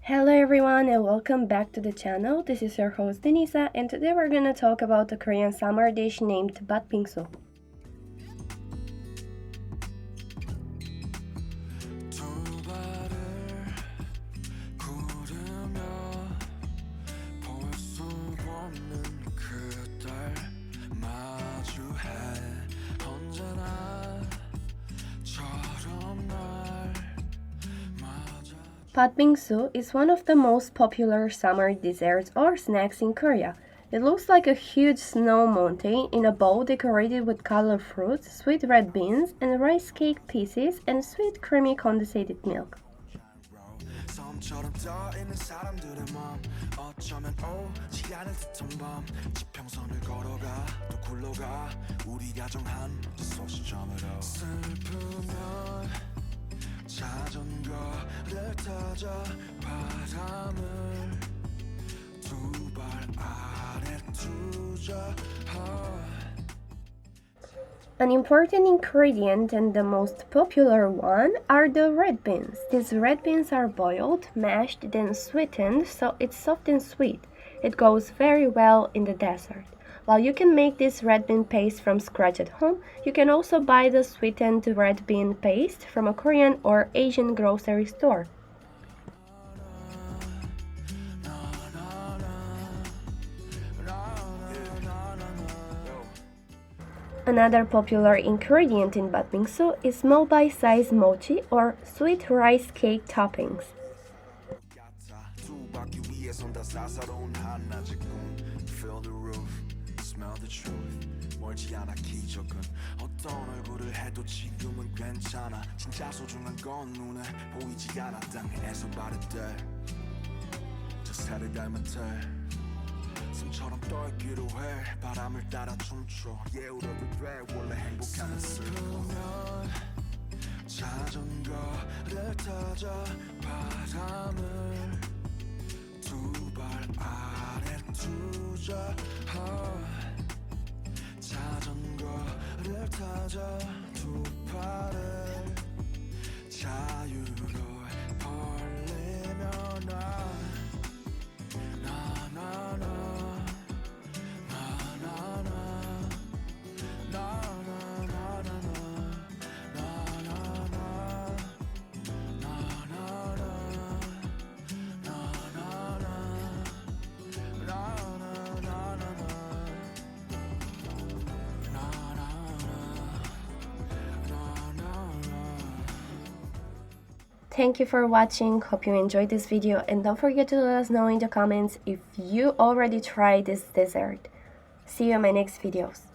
Hello everyone and welcome back to the channel. This is your host Denisa and today we're gonna talk about a Korean summer dish named Patbingsu. Patbingsu is one of the most popular summer desserts or snacks in Korea. It looks like a huge snow mountain in a bowl decorated with colored fruits, sweet red beans, and rice cake pieces, and sweet creamy condensated milk. 자전거를 타자 바람을 두 발 아래 두자. An important ingredient and the most popular one are the red beans. These red beans are boiled, mashed, then sweetened so it's soft and sweet. It goes very well in the dessert. While you can make this red bean paste from scratch at home, you can also buy the sweetened red bean paste from a Korean or Asian grocery store. Another popular ingredient in Patbingsu is small bite-sized mochi or sweet rice cake toppings. Smell the truth. 멀지 않아 기적은 어떤 얼굴을 해도 지금은 괜찮아. 진짜 소중한 건 눈에 보이지 않아. 땅에서 바를 때 저 새를 닮은 때 숨처럼 떨기로 해. 바람을 따라 춤춰. 예우려도 돼. 원래 행복하면 슬프면 자전거를 타자 바람을 두 발 아래 두자. 자전거를 타자 두 팔을 자유로 벌리며 Thank you for watching, hope you enjoyed this video and don't forget to let us know in the comments if you already tried this dessert. See you in my next videos.